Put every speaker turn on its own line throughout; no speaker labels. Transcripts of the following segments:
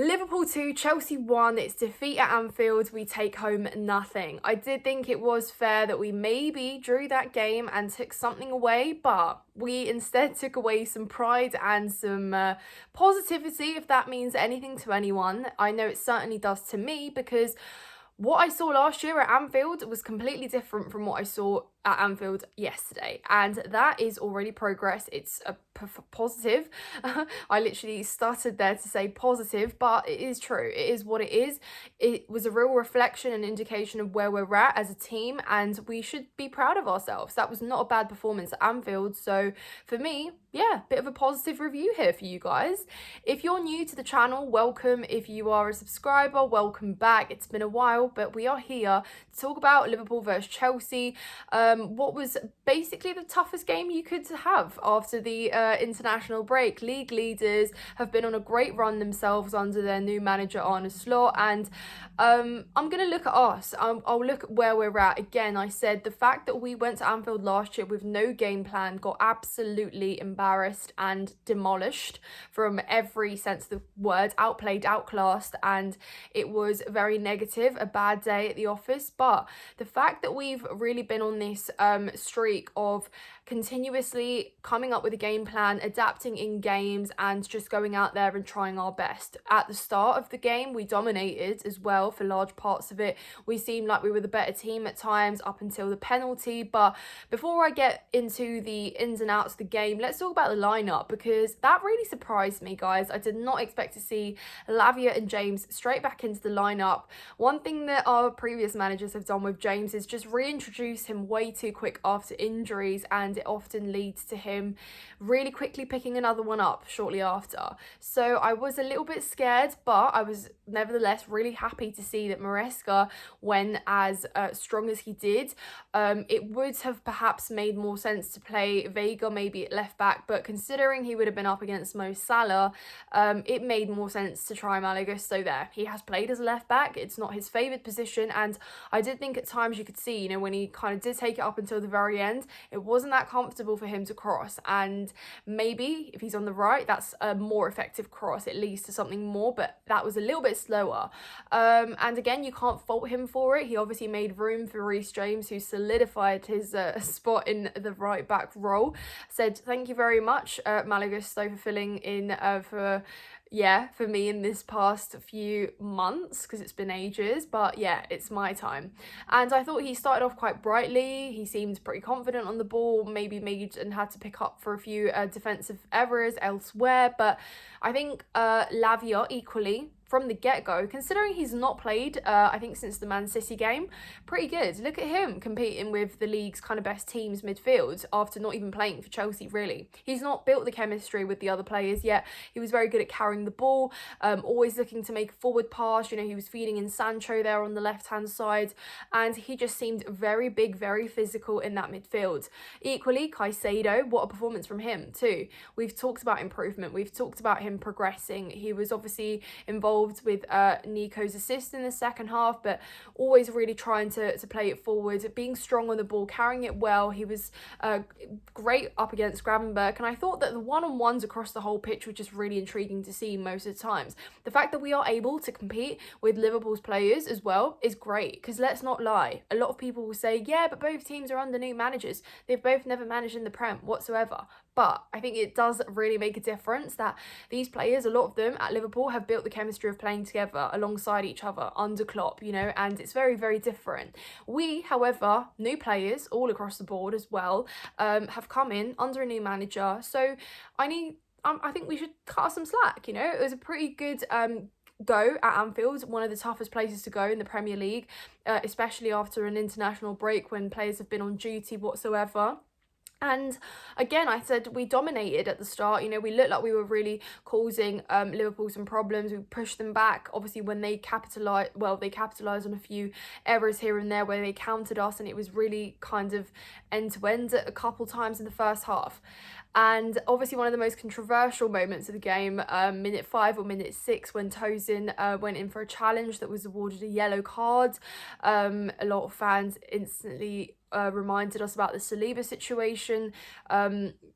Liverpool 2, Chelsea 1. It's defeat at Anfield. We take home nothing. I did think it was fair that we maybe drew that game and took something away, but we instead took away some pride and some positivity, if that means anything to anyone. I know it certainly does to me, because what I saw last year at Anfield was completely different from what I saw at Anfield yesterday, and that is already progress. It's a positive. I literally stuttered there to say positive, but it is true. It is what it is. It was a real reflection and indication of where we're at as a team, and we should be proud of ourselves. That was not a bad performance at Anfield, so for me, yeah, bit of a positive review here for you guys. If you're new to the channel, welcome. If you are a subscriber, welcome back. It's been a while, but we are here to talk about Liverpool versus Chelsea. What was basically the toughest game you could have after the international break. League leaders have been on a great run themselves under their new manager Arne Slot, and I'm going to look at us. I'll look at where we're at. Again, I said the fact that we went to Anfield last year with no game plan, got absolutely embarrassed and demolished from every sense of the word, outplayed, outclassed, and it was very negative, a bad day at the office. But the fact that we've really been on this streak of continuously coming up with a game plan, adapting in games, and just going out there and trying our best. At the start of the game, we dominated as well for large parts of it. We seemed like we were the better team at times up until the penalty. But before I get into the ins and outs of the game, let's talk about the lineup, because that really surprised me, guys. I did not expect to see Lavia and James straight back into the lineup. One thing that our previous managers have done with James is just reintroduce him way too quick after injuries, and it often leads to him really quickly picking another one up shortly after. So I was a little bit scared, but I was nevertheless really happy to see that Maresca went as strong as he did. It would have perhaps made more sense to play Vega maybe at left back, but considering he would have been up against Mo Salah, it made more sense to try Malo Gusto there. He has played as a left back. It's not his favoured position, and I did think at times you could see, you know, when he kind of did take it up until the very end, it wasn't that comfortable for him to cross, and maybe if he's on the right, that's a more effective cross. It leads to something more, but that was a little bit slower. And again, you can't fault him for it. He obviously made room for Reece James, who solidified his spot in the right back role. Said thank you very much, Malo Gusto, for filling in for me in this past few months, because it's been ages, but yeah, it's my time. And I thought he started off quite brightly. He seemed pretty confident on the ball, maybe made and had to pick up for a few defensive errors elsewhere, but I think Lavia equally from the get-go, considering he's not played, I think since the Man City game, pretty good. Look at him competing with the league's kind of best teams midfield after not even playing for Chelsea, really. He's not built the chemistry with the other players yet. He was very good at carrying the ball, always looking to make a forward pass. You know, he was feeding in Sancho there on the left-hand side, and he just seemed very big, very physical in that midfield. Equally, Caicedo, what a performance from him too. We've talked about improvement. We've talked about him progressing. He was obviously involved with Nico's assist in the second half, but always really trying to play it forward, being strong on the ball, carrying it well. He was great up against Gravenberch, and I thought that the one-on-ones across the whole pitch were just really intriguing to see most of the times. The fact that we are able to compete with Liverpool's players as well is great, because let's not lie, a lot of people will say, yeah, but both teams are under new managers. They've both never managed in the Prem whatsoever. But I think it does really make a difference that these players, a lot of them at Liverpool, have built the chemistry of playing together alongside each other under Klopp, you know, and it's very, very different. We, however, new players all across the board as well, have come in under a new manager. So I think we should cut some slack, you know. It was a pretty good go at Anfield, one of the toughest places to go in the Premier League, especially after an international break when players have been on duty whatsoever. And again, I said we dominated at the start. You know, we looked like we were really causing Liverpool some problems. We pushed them back. Obviously, when they capitalised on a few errors here and there where they countered us, and it was really kind of end-to-end a couple times in the first half. And obviously one of the most controversial moments of the game, minute 5 or minute 6, when Tosin went in for a challenge that was awarded a yellow card. A lot of fans instantly reminded us about the Saliba situation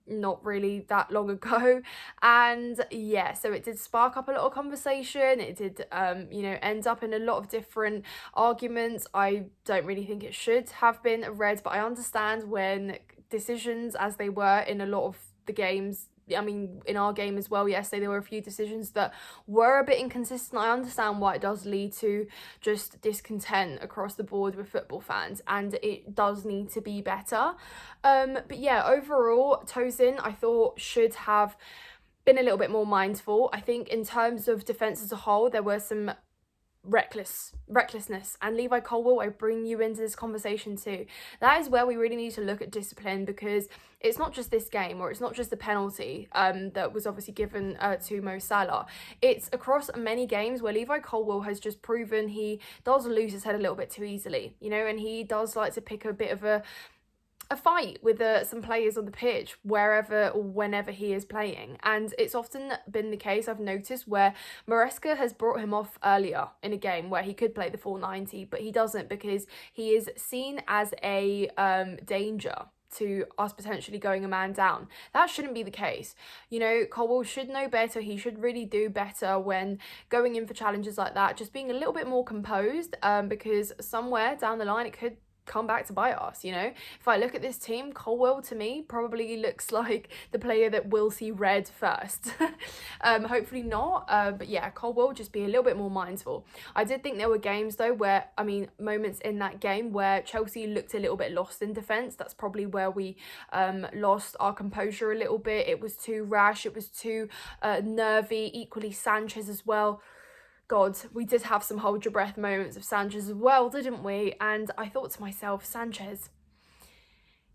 not really that long ago. And yeah, so it did spark up a lot of conversation. It did end up in a lot of different arguments. I don't really think it should have been red, but I understand when decisions, as they were in a lot of the games, I mean, in our game as well, yesterday there were a few decisions that were a bit inconsistent. I understand why it does lead to just discontent across the board with football fans, and it does need to be better. But yeah, overall, Tosin, I thought, should have been a little bit more mindful. I think in terms of defence as a whole, there were some recklessness, and Levi Colwill, I bring you into this conversation too. That is where we really need to look at discipline, because it's not just this game, or it's not just the penalty that was obviously given to Mo Salah. It's across many games where Levi Colwill has just proven he does lose his head a little bit too easily, and he does like to pick a bit of a fight with some players on the pitch wherever or whenever he is playing. And it's often been the case, I've noticed, where Maresca has brought him off earlier in a game where he could play the full 90, but he doesn't, because he is seen as a danger to us potentially going a man down. That shouldn't be the case. Colwill should know better. He should really do better when going in for challenges like that, just being a little bit more composed, because somewhere down the line it could come back to bite us. If I look at this team, Colwill to me probably looks like the player that will see red first. Hopefully not, but yeah, Colwill, just be a little bit more mindful. I did think there were games though where, moments in that game where Chelsea looked a little bit lost in defence. That's probably where we lost our composure a little bit. It was too rash, it was too nervy. Equally Sanchez as well. God, we did have some hold your breath moments of Sanchez as well, didn't we? And I thought to myself, Sanchez,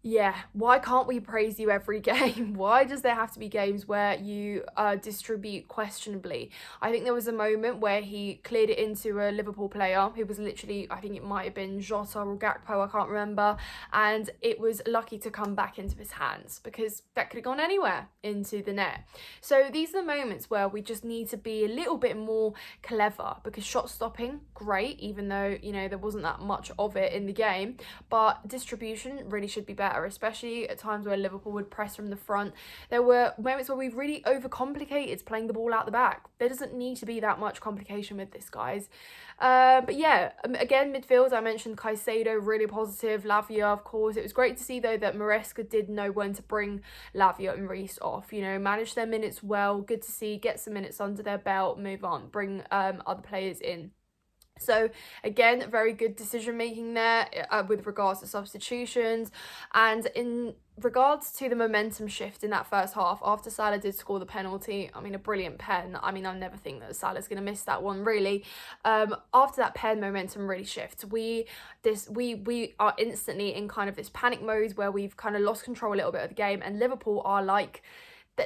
yeah, why can't we praise you every game? Why does there have to be games where you distribute questionably? I think there was a moment where he cleared it into a Liverpool player who was literally, I think it might have been Jota or Gakpo, I can't remember, and it was lucky to come back into his hands, because that could have gone anywhere into the net. So these are the moments where we just need to be a little bit more clever, because shot stopping, great, even though, there wasn't that much of it in the game, but distribution really should be better, especially at times where Liverpool would press from the front. There were moments where we really overcomplicated playing the ball out the back. There doesn't need to be that much complication with this, guys. But yeah, again, midfield, I mentioned Caicedo, really positive. Lavia, of course. It was great to see, though, that Maresca did know when to bring Lavia and Reece off, manage their minutes well. Good to see, get some minutes under their belt, move on, bring other players in. So again, very good decision making there with regards to substitutions. And in regards to the momentum shift in that first half, after Salah did score the penalty, a brilliant pen. I never think that Salah's going to miss that one, really. After that pen, momentum really shifts. We are instantly in kind of this panic mode where we've kind of lost control a little bit of the game, and Liverpool are like,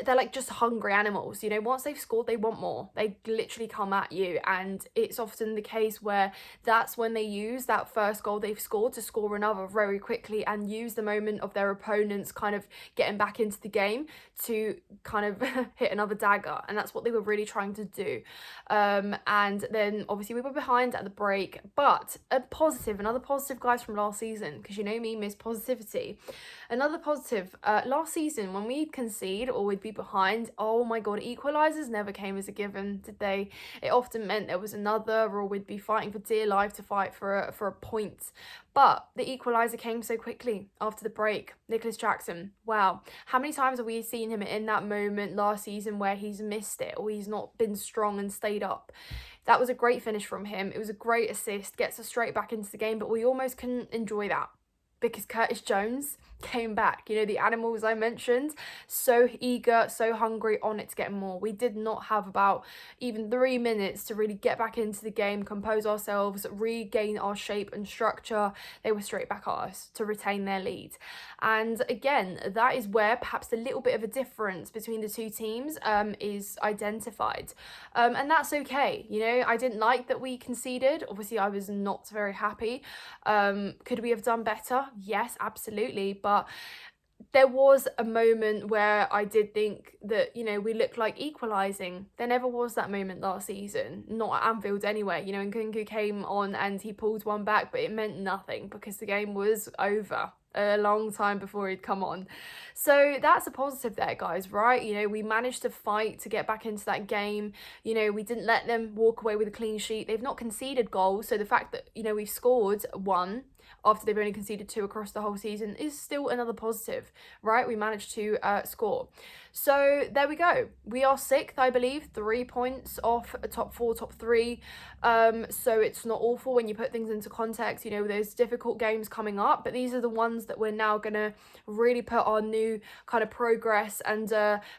they're like just hungry animals, once they've scored, they want more. They literally come at you, and it's often the case where that's when they use that first goal they've scored to score another very quickly, and use the moment of their opponents kind of getting back into the game to kind of hit another dagger, and that's what they were really trying to do. And then obviously we were behind at the break, but another positive, guys, from last season, because me, miss positivity. Another positive, last season when we'd concede or we'd be behind, oh my god, equalisers never came as a given, did they? It often meant there was another, or we'd be fighting for dear life to fight for a point. But the equaliser came so quickly after the break. Nicholas Jackson, wow. How many times have we seen him in that moment last season where he's missed it, or he's not been strong and stayed up? That was a great finish from him. It was a great assist, gets us straight back into the game, but we almost couldn't enjoy that because Curtis Jones came back. The animals I mentioned, so eager, so hungry, on it to get more. We did not have about even 3 minutes to really get back into the game, compose ourselves, regain our shape and structure. They were straight back at us to retain their lead. And again, that is where perhaps a little bit of a difference between the two teams is identified. And that's okay. I didn't like that we conceded. Obviously, I was not very happy. Could we have done better? Yes, absolutely. But there was a moment where I did think that, we looked like equalising. There never was that moment last season, not at Anfield anyway. And Kunku came on and he pulled one back, but it meant nothing because the game was over. a long time before he'd come on. So that's a positive there, guys, right? You know, we managed to fight to get back into that game. You know, we didn't let them walk away with a clean sheet. They've not conceded goals. So the fact that, you know, we've scored one after they've only conceded two across the whole season is still another positive, right? We managed to score. So there we go. We are sixth, I believe, 3 points off a top four, top three. So it's not awful when you put things into context. You know, there's difficult games coming up, but these are the ones that we're now going to really put our new kind of progress and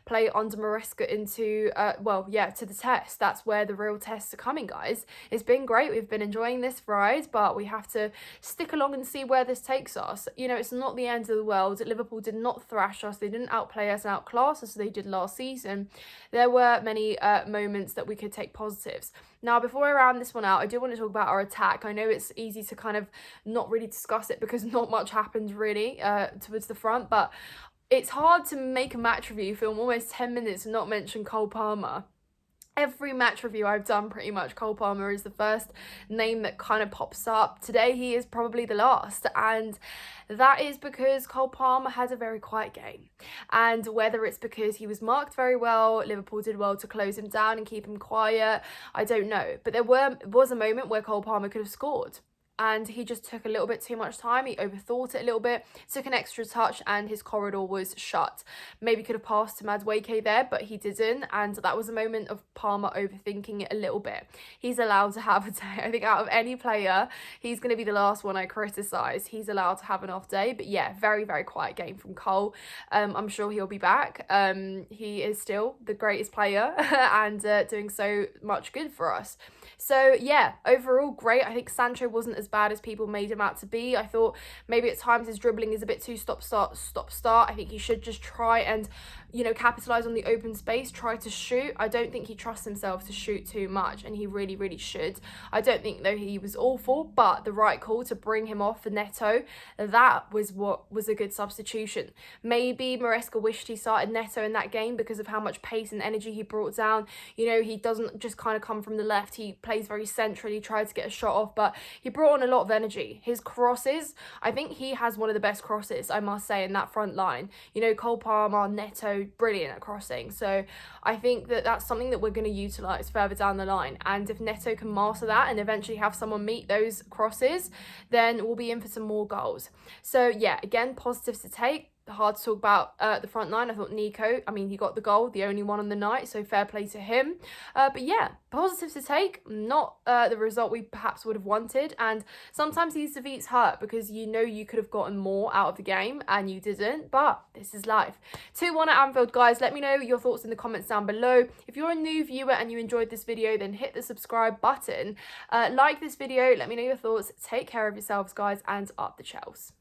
play under Maresca into, to the test. That's where the real tests are coming, guys. It's been great. We've been enjoying this ride, but we have to stick along and see where this takes us. You know, it's not the end of the world. Liverpool did not thrash us. They didn't outplay us and outclass us as they did last season. There were many moments that we could take positives. Now, before I round this one out, I do want to talk about our attack. I know it's easy to kind of not really discuss it because not much happened really towards the front, but it's hard to make a match review film almost 10 minutes and not mention Cole Palmer. Every match review I've done, pretty much, Cole Palmer is the first name that kind of pops up. Today, he is probably the last, and that is because Cole Palmer had a very quiet game. And whether it's because he was marked very well, Liverpool did well to close him down and keep him quiet, I don't know. But there was a moment where Cole Palmer could have scored. And he just took a little bit too much time. He overthought it a little bit, took an extra touch, and his corridor was shut. Maybe could have passed to Madueke there, but he didn't. And that was a moment of Palmer overthinking it a little bit. He's allowed to have a day. I think out of any player, he's going to be the last one I criticise. He's allowed to have an off day. But yeah, very, very quiet game from Cole. I'm sure he'll be back. He is still the greatest player and doing so much good for us. So yeah, overall great. I think Sancho wasn't as bad as people made him out to be. I thought maybe at times his dribbling is a bit too stop start. I think he should just try and, you know, capitalize on the open space, try to shoot. I don't think he trusts himself to shoot too much, and he really, really should. I don't think though he was awful, but the right call to bring him off for Neto, that was what was a good substitution. Maybe Maresca wished he started Neto in that game because of how much pace and energy he brought down. You know, he doesn't just kind of come from the left. He plays very centrally, tried to get a shot off, but he brought on a lot of energy. His crosses, I think he has one of the best crosses, I must say, in that front line. You know, Cole Palmer, Neto, brilliant at crossing. So I think that that's something that we're going to utilise further down the line. And if Neto can master that and eventually have someone meet those crosses, then we'll be in for some more goals. So yeah, again, positives to take. Hard to talk about the front line. I thought Nico, he got the goal, the only one on the night, so fair play to him. But yeah, positives to take, not the result we perhaps would have wanted. And sometimes these defeats hurt because you know you could have gotten more out of the game and you didn't, but this is life. 2-1 at Anfield, guys. Let me know your thoughts in the comments down below. If you're a new viewer and you enjoyed this video, then hit the subscribe button. Like this video, let me know your thoughts. Take care of yourselves, guys, and up the Chels.